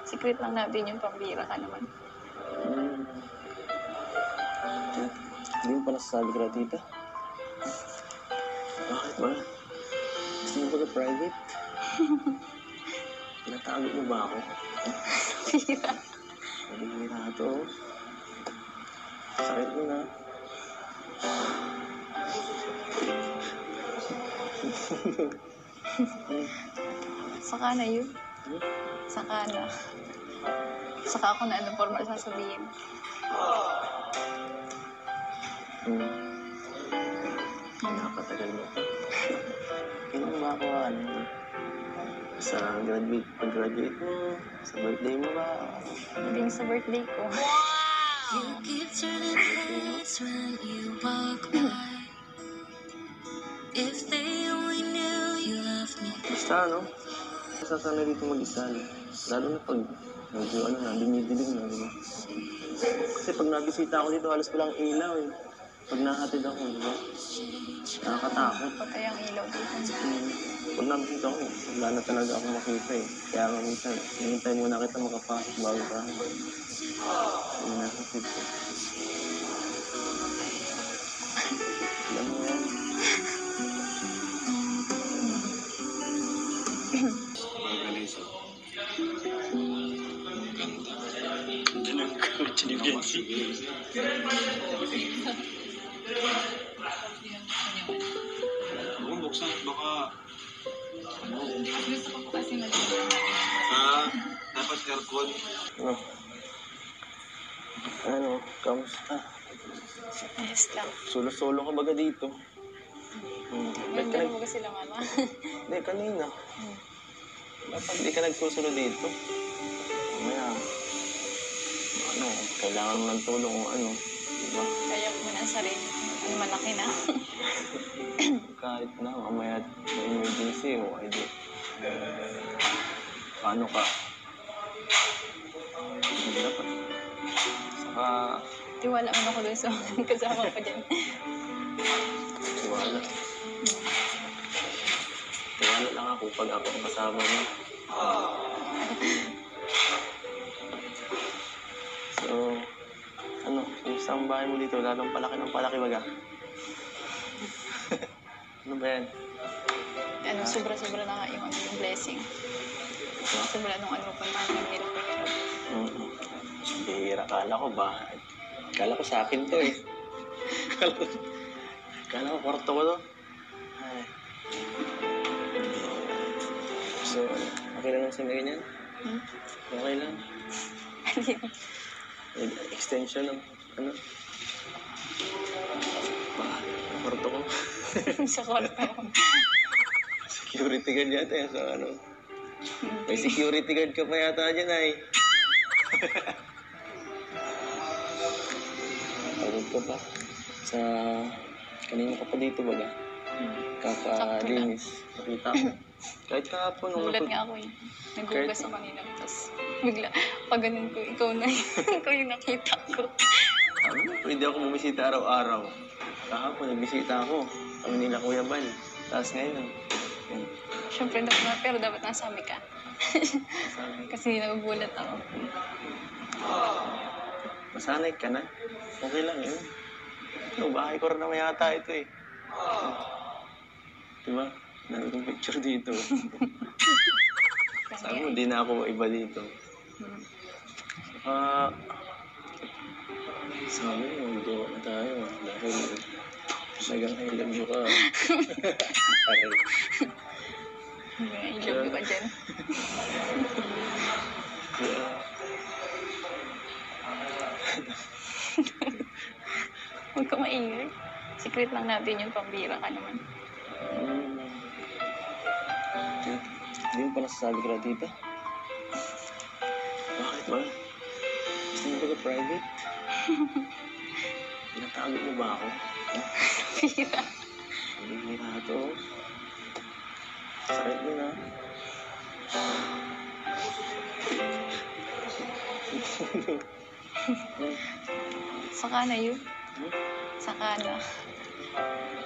Secret lang natin yung pambira ka naman. Hindi mo pa nasasabi ka na, tita. Bakit ba? Gusto mo ba private? Tinatago mo ba ako? Pira. Nabihira to. Sakit mo na. Saka na yun. Saka na. Saka ako na anong formal sasabihin. Napatagal mo pa. Kailan ba ako, sa pag-graduate mo, sa birthday mo ba? Hindi sa birthday ko. You keep turning heads when you walk by. If they only knew you loved me. Basta, Masasanay dito mag-isa, Lalo na pag medyo, dumidilim na, di ba? Kasi pag nabisita ako dito, halos walang ilaw, Pag nahatid ako, di ba? Nakakatakot. Patay ang ilaw dito. Pag nabisita ako, wala na talaga ako makita, Kaya nga minsan, hinihintay mo na kita makapasok bago ka. Hindi nakasip ko. Alam mo yan. Organizo. Ganda ng coach ni Bianchi. Buksan, baka... Gusto ko po kasi maliit. Dapat aircon. Kamusta? Ayos lang. Solo-solo ka baga dito? Ngayon gano'n mo kasi lang, mama. Hindi, kanina. Dapat di ka nagsusunod dito. Mamaya, kailangan mo ng tulong kung diba? Kaya ko na ang sarili. Malaki na. Kahit na, mamaya may emergency o ID. Paano ka? Hindi dapat. Saka, Tiwala mo ako doon sa kasama ko dyan. tiwala. Tiwala lang ako pag ako ang kasama mo. So, kumusta ang bahay mo dito? Lalong palaki ng palaki baga? Ano ba yan? Sobra-sobra na nga yung blessing. Sobra nung puntahan ng nila. Bihira, kala ko ba? Kala ko sa akin to Kala ko kwarto ko to. Ay. So, okay lang sa mga ganyan? Okay lang. Extension ng kwarto ko. Sa kwarto. Security guard yata yan sa May security guard ka pa yata dyan Pagod ka pa. Kanina ka pa dito baga? Kakalinis. Nakita ko. Kahit kahapon. Nagulat nga ako Naghugas ako kanina. Tapos bigla, pag ganun ko, ikaw na ikaw yung nakita ko. Pwede ako bumisita araw-araw. Kahapon, nagbisita ako. Kami nila Kuya Bal. Tapos ngayon. Siyempre, pero dapat nasabi ka. Kasi nagugulat ako. Masanay ka na. Okay lang yun. Bahay ko rin naman yata ito Diba? Dami kong picture dito. Sabi mo, di na ako iba dito. Sabi mo, magawa na tayo. Dahil nagang I love you ka. I love you ka dyan. Huwag ka maingay. Secret lang natin yung pambira ka naman. Hindi mo pa nasasabi ka na, tita. Bakit ba? Gusto mo ba private? Tinatago mo ba ako? Pira. Nabihira to. Sakit mo na. Saka na yun. Saka na.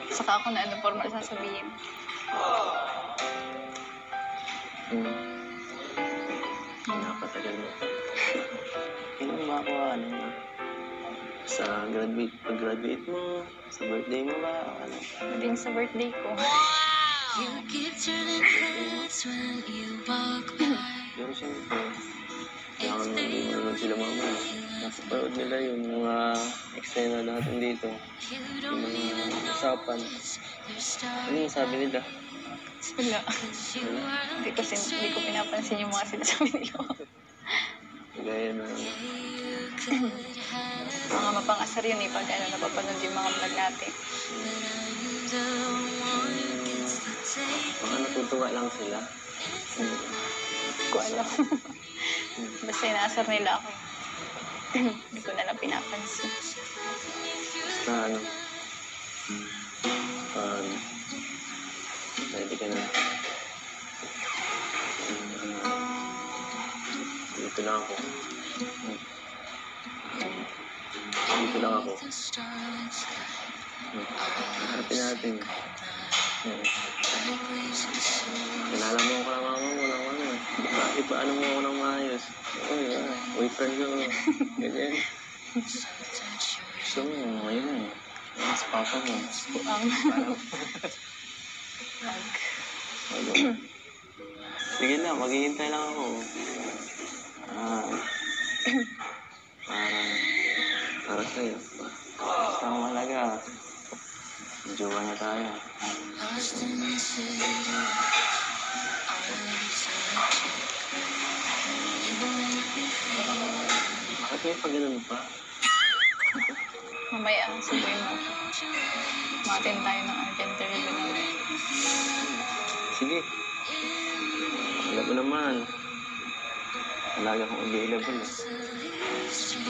Saka ako na anong formal sasabihin. Napatagal napatagal mo pa. Kailan mo ba ako, ano, sa pag-graduate mo, sa birthday mo ba, ano? Din sa birthday ko. You keep turning heads when you walk by. Pero siyempre, kailangan mo naman sila mama. Nasa parood nila yung mga eksena natin dito. You Yung don't even mga know usapan. their Ano yung sabi nila? Wala. stories. You are Hindi ko pinapansin yung mga sinasabi nila. Gaya na, you could have, Mga mapangasar yun pag napapanood yung mga vlog natin. but I'm the one who gets to take. baka natutuwa lang sila. Hindi ko alam. Basta inaasar nila ako. Hindi ko na lang pinapansin. Basta ano, pag ready ka na, dito lang ako. Dito lang ako. The stars Harapin natin. Kilala mo ako ng mama mo lang ano. Ipaano mo ako ng maayos. Uy, boyfriend ko. Ganyan. Gusto mo, ngayon. Mas papa mo. Buang. Vlog. Ano? Sige na, maghihintay lang ako. Para sa'yo. Basta ang mahalaga. Jowa na tayo. lost in the city. Bakit may pag-ganun pa? Mamaya, sabihin mo. Matin tayo ng gender reveal naman. Sige. Alam mo naman. Talaga akong available eh.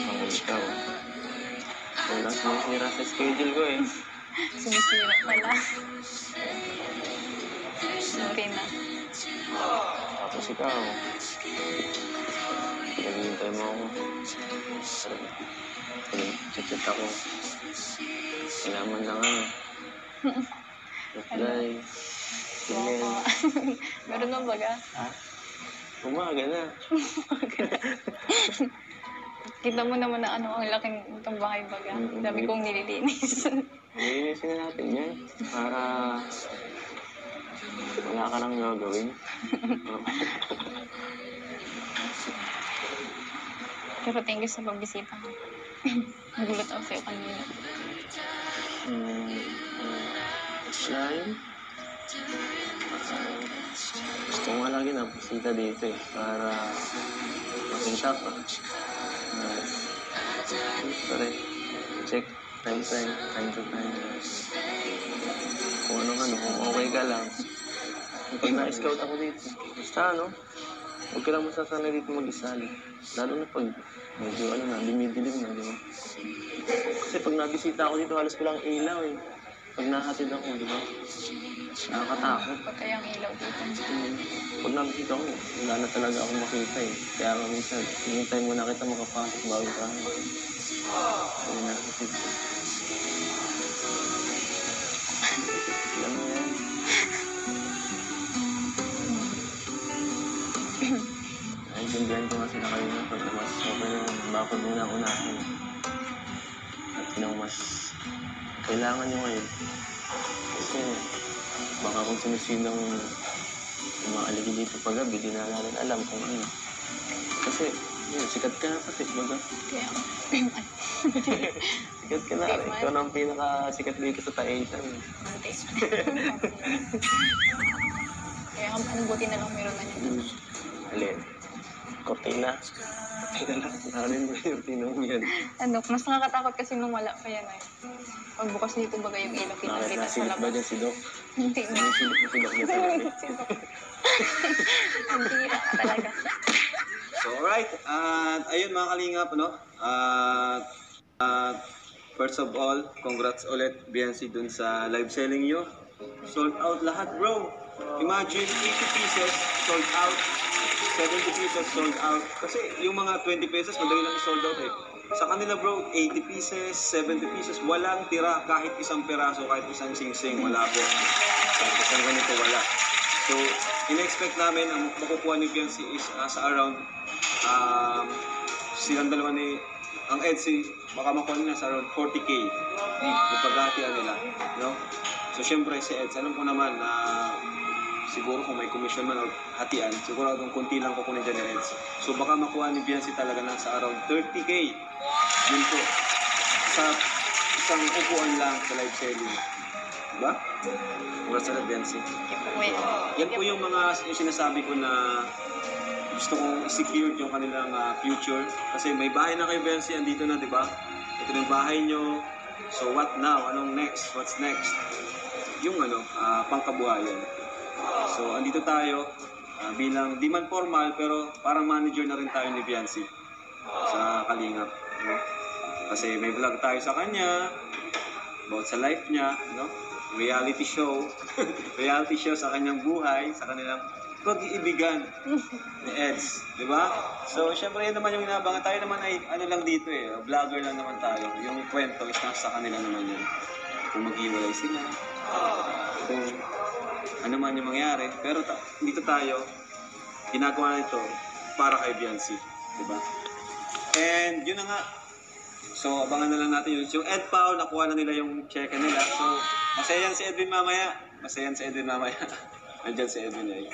Ako ikaw. Wala sumisira sa schedule ko eh. Sumisira pala. Sorry na. Tapos ikaw. Naghihintay mo ako. Chat ako. Kailangan lang ano. Reply. Wow. Email. Meron na baga? Ha? Umaga na. Kita mo naman na ano, ang laking itong bahay baga. Dami kong nililinis. Linisin na natin yan. Para wala ka nang gagawin. Pero thank you sa pagbisita ko. Nagulat ako sa'yo kanina. Wala yun. Gusto ko nga lagi na bisita dito eh. Para makita ka. Pare, check time to time. Kung kung okay ka lang. Pag na-scout ako dito, basta ano, huwag ka lang masasanay dito mag-isali. Lalo na pag medyo dumidilim na, di ba? Kasi pag nabisita ako dito, halos walang ilaw eh. Pag nahatid ako, di ba? Nakakatakot. Patay ang ilaw dito. Pag nabisita ako, wala na talaga akong makita eh. Kaya nga minsan, hinintay muna kita makapasok bago ka. Kaya nahatid ko. Alam mo yan. Naintindihan ko nga sila kayo na pag mas okay na bakod muna unahin. At yun mas kailangan nyo ngayon. Kasi baka kung sino-sinong umaaligi dito paggabi, di na natin alam kung ano. Kasi yun, sikat ka na pati, baga. Kaya, Sikat ka na. Ikaw na ang pinakasikat dito sa Taitan. ante. Kaya ang buti na lang meron na niya. Alin? Cortina. Cortina lang. Narin mo yung cortina mo yan. Ano, mas nakakatakot kasi nung wala pa yan ay. Pagbukas nito baga yung ilaw, Bakit kita-kita sa nasilip ba labas. dyan si Doc? Hindi na. Nasilip mo si Doc dyan sa gabi. Ang tira ka talaga. So, alright. At ayun mga kalingap, no? First of all, congrats ulit, BNC, dun sa live selling nyo. Sold out lahat, bro. Imagine, 80 pieces sold out. 70 pesos sold out. Kasi yung mga 20 pesos, madali lang sold out eh. Sa kanila, bro, 80 pieces, 70 pieces, walang tira kahit isang peraso, kahit isang sing-sing, wala po. Isang ganito, wala. So, in-expect namin, ang makukuha ni BNC is sa around silang dalawa ni ang EDSI, baka makuha nila sa around 40K yung paghatian nila, no? So syempre si EDS, alam ko naman na siguro kung may commission man o hatian, siguro ang konti lang kukunin dyan ni EDS. So baka makuha ni Biancy talaga na sa around 30K yun po sa isang upuan lang sa live selling, diba? Congrats sa Biancy. Yan po yung mga yung sinasabi ko na gusto kong secure yung kanilang future. Kasi may bahay na kayo, Biancy, andito na, di ba? Ito na yung bahay nyo. So what now? Anong next? What's next? Yung pangkabuhayan. So andito tayo bilang di man formal pero parang manager na rin tayo ni Biancy sa Kalingap. No? Kasi may vlog tayo sa kanya about sa life niya, no? Reality show. Reality show sa kanyang buhay, sa kanilang pag-iibigan ni Eds, di ba? So, syempre yun naman yung inabangan. Tayo naman ay, ano lang dito vlogger lang naman tayo. Yung kwento is nasa kanila naman yun. Kung maghiwalay sila, kung ano man yung mangyari. Pero dito tayo, ginagawa na ito para kay Biancy, di ba? And yun na nga. So, abangan na lang natin yun. Yung Ed Pao, nakuha na nila yung check nila. So, masaya yan si Edwin mamaya. Masaya yan si Edwin mamaya. Andyan si Edwin ay.